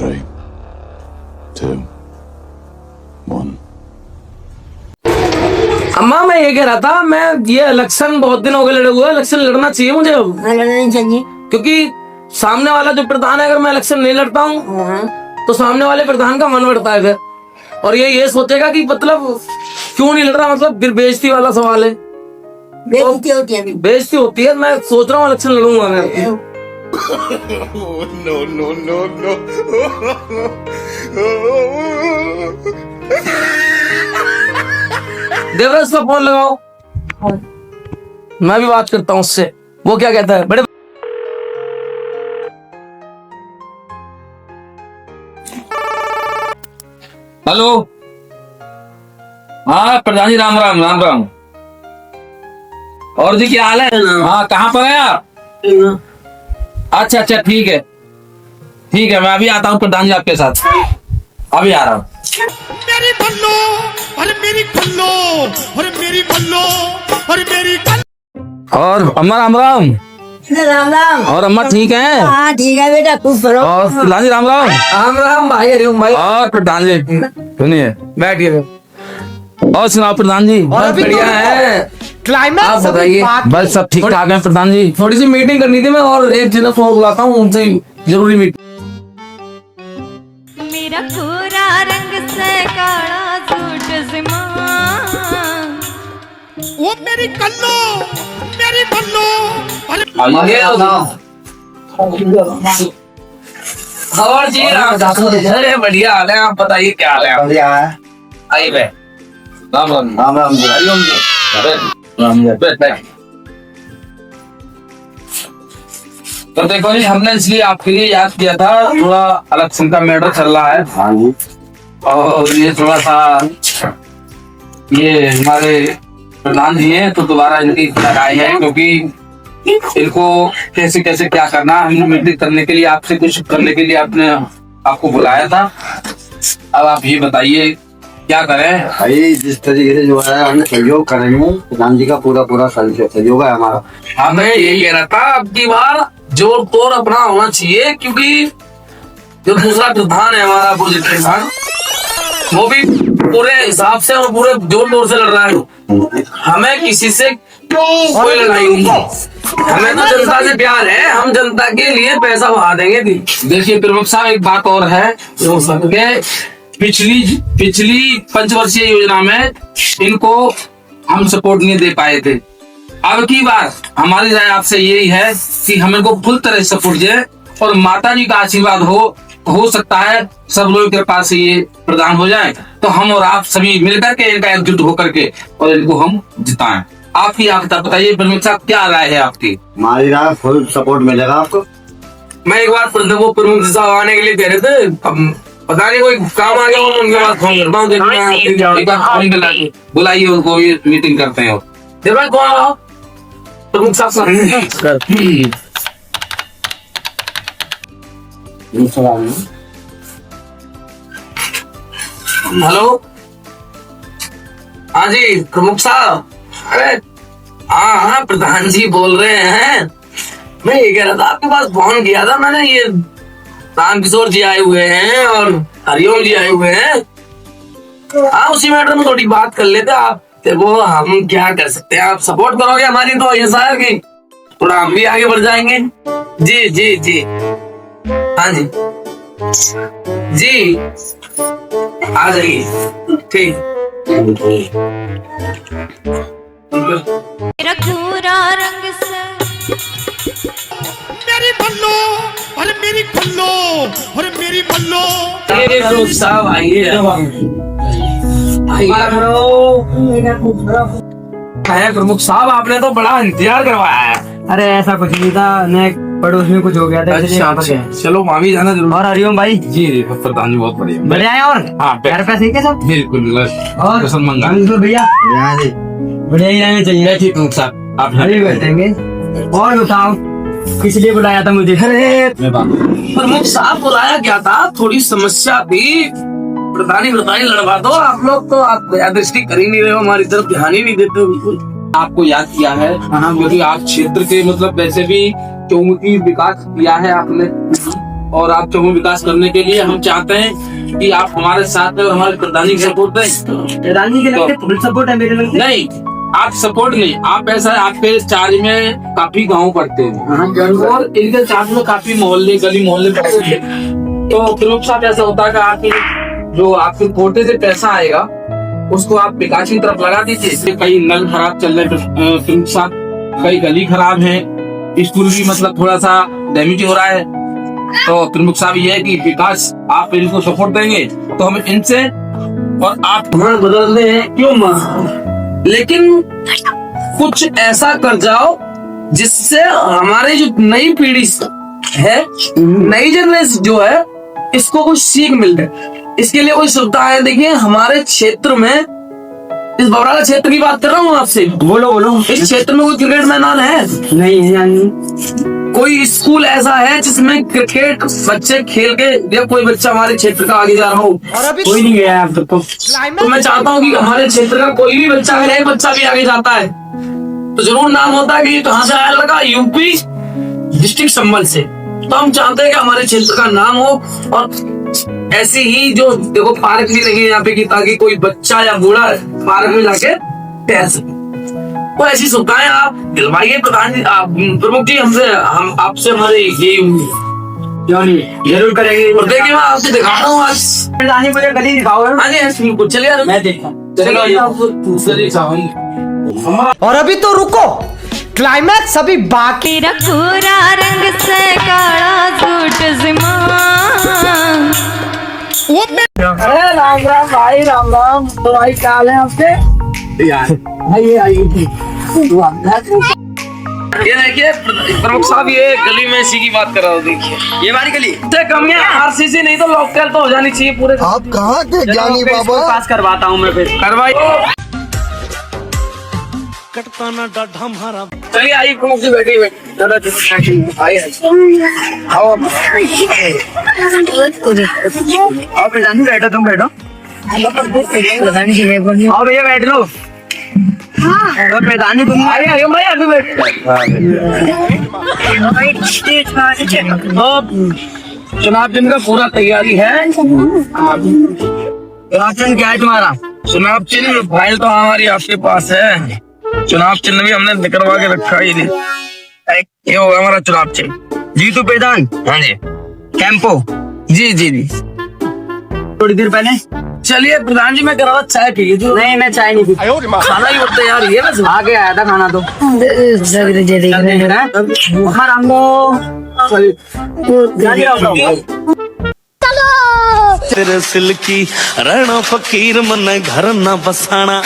3, 2, 1. अम्मा मैं ये कह रहा था, मैं ये इलेक्शन बहुत दिन हो गए लड़े हुए, इलेक्शन लड़ना चाहिए मुझे अब, लड़ना चाहिए। क्योंकि सामने वाला जो प्रधान है, अगर मैं इलेक्शन नहीं लड़ता हूँ तो सामने वाले प्रधान का मन बढ़ता है फिर, और ये सोचेगा कि मतलब क्यों नहीं लड़ रहा, मतलब फिर बेइज्जती वाला सवाल है। बेइज्जती होती है। बेइज्जती होती है। मैं सोच रहा हूँ इलेक्शन लड़ूंगा मैं। देवराज को फोन लगाओ, मैं भी बात करता हूँ उससे, वो क्या कहता है। बड़े हेलो, हाँ प्रधान जी, राम राम राम राम। और जी क्या हाल है? हाँ, कहाँ पर है आप? अच्छा अच्छा, ठीक है ठीक है, मैं अभी आता हूँ प्रधान जी आपके साथ, अभी आ रहा हूँ। मेरी बल्लो अरे मेरी बल्लो अरे मेरी बल्लो अरे मेरी और अम्मा राम राम। राम राम। और अम्मा ठीक है? हाँ ठीक है बेटा, खुश रहो। और प्रधान जी राम राम। राम राम भाई, हरिओम भाई। और प्रधान जी सुनिए, बैठिए। और सुनाओ प्रधान जी। बहुत बढ़िया है। आप बताइए। बस सब ठीक ठाक है प्रधान जी। थोड़ी सी मीटिंग करनी थी मैं, और एक जगह फोन बुलाता हूँ, उनसे जरूरी मीटिंग। मेरा पूरा रंग से काला सूट ज़िमान, वो मेरी कल्लो मेरी बल्लो अरे और जी अरे बढ़िया हाल है, आप बताइए क्या हाल है? बढ़िया है। आइए बे। राम राम। राम राम जी। हरिओम जी। राम जी। तो देखो जी, हमने इसलिए आपके लिए याद किया था, थोड़ा इलेक्शन का मैटर चल रहा है। हाँ जी। और ये थोड़ा सा, ये हमारे प्रधान जी हैं तो दोबारा इनकी लगाई है, क्योंकि इनको कैसे कैसे क्या करना, हमने मीटिंग करने के लिए, आपसे कुछ करने के लिए आपने आपको बुलाया था। अब आप ये बताइए क्या करें। भाई जिस तरीके से जो है हमने सहयोग करेंगे, प्रधान जी का पूरा पूरा सहयोग है हमारा। हाँ, मैं यही कह रहा था, अब की बार जोर तोड़ अपना होना चाहिए, क्योंकि जो दूसरा प्रधान है हमारा अपोजिट प्रधान, वो भी पूरे हिसाब से और पूरे जोर तोड़ से लड़ रहा है। हमें किसी से कोई लड़ाई नहीं है, हमें तो जनता से प्यार है, हम जनता के लिए पैसा बहा देंगे। देखिए प्रमुख साहब, एक बात और है, पिछली पंचवर्षीय योजना में इनको हम सपोर्ट नहीं दे पाए थे। अब की बार हमारी राय आपसे यही है कि हम इनको फुल तरह सपोर्ट दें, और माता जी का आशीर्वाद हो सकता है सब लोगों के पास से ये प्रदान हो जाए, तो हम और आप सभी मिलकर के इनका एकजुट होकर के और इनको हम जिताएं। आपकी आप बताइए प्रमुख साहब, क्या राय है आपकी? हमारी राय फुल सपोर्ट मिलेगा आपको। मैं एक बार प्रमुख साहब आने के लिए कह रहे थे, अब पता नहीं कोई काम आ गया, उनके पास फोन करता हूँ, एक बार फोन पे बुलाइए उनको, ये मीटिंग करते हैं। देवराज कौन आ रहा? प्रमुख साहब हेलो। हाँ जी प्रमुख साहब। अरे हाँ, प्रधान जी बोल रहे हैं। मैं ये कह रहा था, आपके पास फोन किया था मैंने, ये राम किशोर जी आए हुए हैं और हरिओम जी आए हुए हैं। हाँ, उसी मैटर में थोड़ी बात कर लेते आप। वो हम क्या कर सकते हैं, आप सपोर्ट करोगे हमारी तो ये साहब की थोड़ा हम भी आगे बढ़ जाएंगे। जी जी जी, हाँ जी जी, आ जाइए। ठीक। मेरा पूरा रंग से मेरी बल्लो अरे मेरी बल्लो अरे मेरी बल्लो प्रमुख साहब आइए। प्रमुख साहब, आपने तो बड़ा इंतजार करवाया है। अरे ऐसा कुछ नहीं था, ने पड़ोस में कुछ हो गया था। अच्छा, चलो वहाँ भी जाना जरूर। और हरिओम भाई जी जी प्रधान जी, बहुत बढ़िया बढ़िया है। और हाँ, घर पे ठीक है सब? बिल्कुल। और मंगा भैया बढ़िया जी। बढ़िया ही रहने चाहिए। ठीक प्रमुख साहब, आप अभी बैठेंगे। और बताओ किस लिए बुलाया था मुझे? अरे प्रमुख साहब, बुलाया क्या था, थोड़ी समस्या थी, प्रधानी लड़वा दो। आप लोग तो आप दृष्टि कर ही नहीं रहे हो, हमारी तरफ ध्यान ही नहीं देते हो बिल्कुल। आपको याद किया है, क्योंकि आप क्षेत्र के मतलब वैसे भी चौमुखी विकास किया है आपने, और आप चौमुखी विकास करने के लिए हम चाहते हैं कि आप हमारे साथ में हमारे प्रधान जी सपोर्ट दें। प्रधान जी के लगते फुल सपोर्ट है मेरे लगते। नहीं, आप सपोर्ट नहीं, आप ऐसा है, आपके चार्ज में काफी गाँव पड़ते हैं और इनके चार्ज में काफी मोहल्ले गली मोहल्ले पड़ते हैं। तो प्रमुख साहब ऐसा होता है कि आपके जो आपके कोटे से पैसा आएगा उसको आप विकास की तरफ लगा दीजिए। कई नल खराब चल रहे प्रमुख साहब, कई गली खराब है, स्कूल भी मतलब थोड़ा सा डैमेज हो रहा है। तो प्रमुख साहब ये है कि विकास आप इनको सपोर्ट देंगे तो हम इनसे और आप बदलने हैं क्यों माँ, लेकिन कुछ ऐसा कर जाओ जिससे हमारी जो नई पीढ़ी है, नई जनरेशन जो है, इसको कुछ सीख मिल जाए। इसके लिए कोई सुविधा है। देखिए हमारे क्षेत्र में, इस बबराला क्षेत्र की बात कर रहा हूँ आपसे। बोलो बोलो। इस क्षेत्र में कोई क्रिकेट मैदान है? नहीं। कोई स्कूल ऐसा है जिसमें क्रिकेट बच्चे खेल के, या कोई बच्चा हमारे क्षेत्र का आगे जा रहा हो? कोई नहीं गया अब तक तो मैं चाहता हूँ कि हमारे क्षेत्र का कोई भी बच्चा, अगर एक बच्चा भी आगे जाता है तो जरूर नाम होता है कि ये कहाँ से आया लड़का, यूपी डिस्ट्रिक्ट संबल से। तो हम चाहते हैं कि हमारे क्षेत्र का नाम हो, और ऐसी ही जो देखो पार्क भी लगे यहाँ पे, कि ताकि कोई बच्चा या बूढ़ा पार्क में जाके टहल सके। तो ऐसी सुविधाएं आप दिलवाइए प्रधान जी, आप प्रमुख जी, हमसे, हम आपसे हमारी ये क्यों नहीं, जरूर करेंगे। और देखिए मैं आपको दिखा रहा हूँ आज। प्रधान जी मुझे गली दिखाओ। हाँ जी बिल्कुल, चलिए मैं देखता हूँ। और अभी तो रुको, क्लाइमैक्स अभी बाकी। तेरा गोरा रंग से काला सूट ज़िमान। वो मैं अरे राम राम भाई, राम राम। तो भाई क्या हाल है आपके? ये देखिए प्रमुख साहब, ये गली में इसी की बात कर रहा हूँ। देखिए ये हमारी गली इससे कम या आरसीसी नहीं तो लोकल तो हो जानी चाहिए पूरे। आप कहाँ थे ज्ञानी बाबा? पास करवाता हूँ मैं फिर। करवाई। कटता ना डाढ़ा हमारा। चलिए आइए प्रमुख जी, बैठिए आइए। आओ प्रधान जी, बैठो, तुम बैठो। प्रधान जी मैं आओ भैया बैठ लो। प्रधान जी तुम आइए भाई, अभी बैठ। चुनाव चिन्ह का पूरा तैयारी है। चुनाव चिन्ह क्या है तुम्हारा? चुनाव चिन्ह फाइल तो हमारी आपके पास है। चुनाव चिन्ह भी हमने निकलवा के रखा ही नहीं। ये होगा हमारा चुनाव चिन्ह। जीतू प्रधान। हाँ जी। कैंपो। जी जी जी। थोड़ी देर पहले। चलिए प्रधान जी, मैं कह रहा था चाय पीजिए। जो नहीं, मैं चाय नहीं पी। खाना ही बहुत तैयार ही है वैसे। आगे आया था खाना तो। तेरे सिल की रहना फकीर मन घर न बसाना।